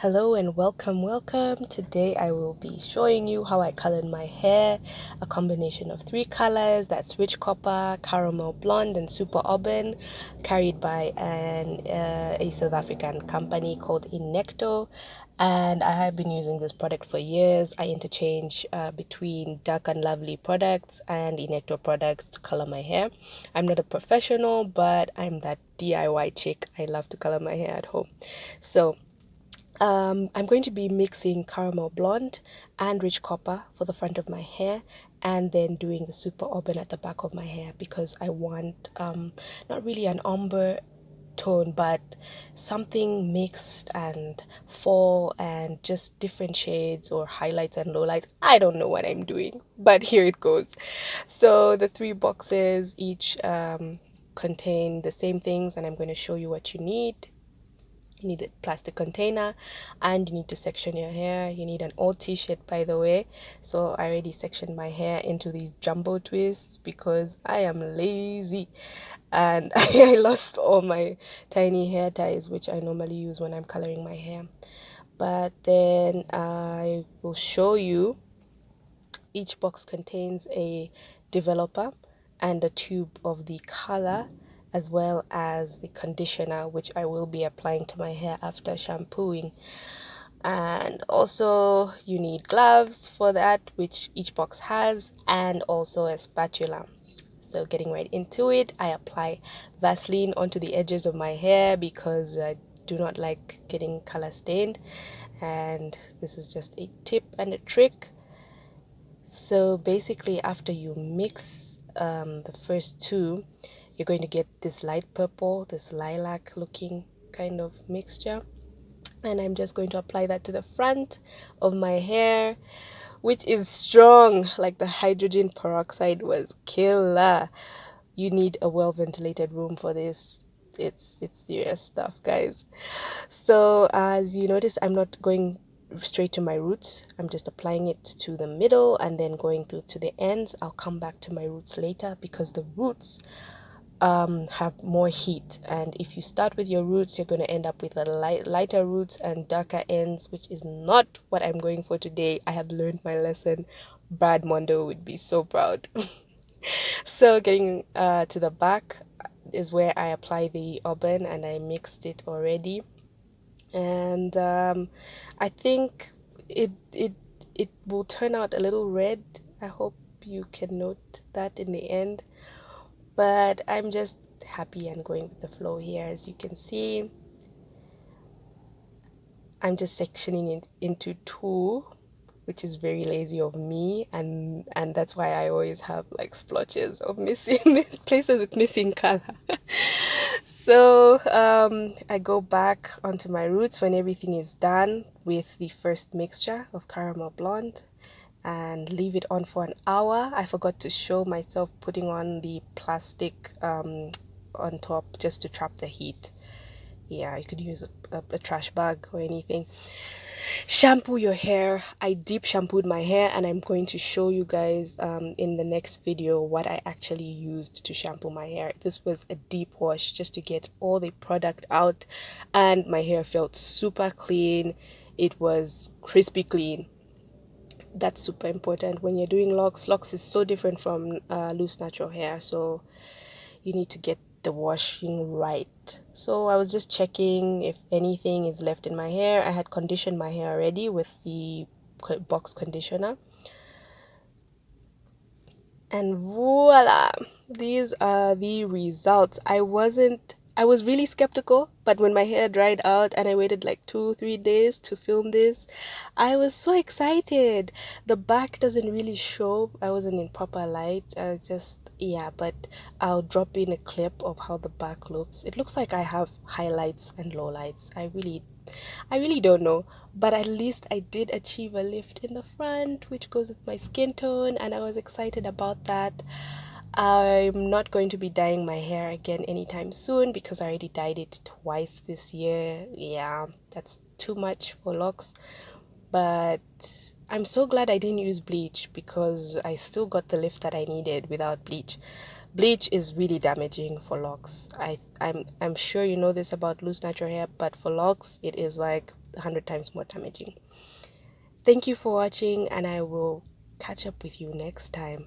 Hello and welcome. Today I will be showing you how I colored my hair, a combination of three colors, that's rich copper, caramel blonde, and super auburn, carried by a South African company called Inecto. And I have been using this product for years. I interchange between Dark and Lovely products and Inecto products to color my hair. I'm not a professional, but I'm that DIY chick. I love to color my hair at home. So I'm going to be mixing caramel blonde and rich copper for the front of my hair, and then doing the super auburn at the back of my hair because I want not really an ombre tone, but something mixed and fall and just different shades or highlights and lowlights. I don't know what I'm doing, but here it goes. So the three boxes each contain the same things, and I'm going to show you what you need. You need a plastic container, and you need to section your hair. You need an old t-shirt, by the way. So I already sectioned my hair into these jumbo twists because I am lazy, and I lost all my tiny hair ties which I normally use when I'm coloring my hair. But then I will show you. Each box contains a developer and a tube of the color, as well as the conditioner, which I will be applying to my hair after shampooing. And also you need gloves for that, which each box has, and also a spatula. So getting right into it, I apply Vaseline onto the edges of my hair because I do not like getting color stained, and this is just a tip and a trick. So basically, after you mix the first two, you're going to get this light purple, this lilac looking kind of mixture. And I'm just going to apply that to the front of my hair, which is strong. Like the hydrogen peroxide was killer. You need a well ventilated room for this. It's serious stuff, guys. So as you notice, I'm not going straight to my roots. I'm just applying it to the middle and then going through to the ends. I'll come back to my roots later because the roots have more heat, and if you start with your roots, you're going to end up with a lighter roots and darker ends, which is not what I'm going for today. I have learned my lesson. Brad Mondo would be so proud. So getting to the back is where I apply the auburn, and I mixed it already. And I think it will turn out a little red. I hope you can note that in the end, but I'm just happy and going with the flow here. As you can see, I'm just sectioning it into two, which is very lazy of me, and that's why I always have like splotches of missing places with missing color. So I go back onto my roots when everything is done with the first mixture of caramel blonde, and leave it on for an hour. I forgot to show myself putting on the plastic on top just to trap the heat. Yeah, you could use a trash bag or anything. Shampoo your hair. I deep shampooed my hair, and I'm going to show you guys in the next video what I actually used to shampoo my hair. This was a deep wash just to get all the product out, and my hair felt super clean. It was crispy clean. That's super important when you're doing locks. Locks is so different from loose natural hair, so you need to get the washing right. So I was just checking if anything is left in my hair. I had conditioned my hair already with the box conditioner, and voila, these are the results. I was really skeptical, but when my hair dried out and I waited like 2-3 days to film this, I was so excited. The back doesn't really show. I wasn't in proper light. I just, yeah, but I'll drop in a clip of how the back looks. It looks like I have highlights and lowlights. I really don't know, but at least I did achieve a lift in the front, which goes with my skin tone, and I was excited about that. I'm not going to be dyeing my hair again anytime soon because I already dyed it twice this year. Yeah, that's too much for locks, but I'm so glad I didn't use bleach because I still got the lift that I needed without bleach. Bleach is really damaging for locks. I'm sure you know this about loose natural hair, but for locks it is like 100 times more damaging. Thank you for watching, and I will catch up with you next time.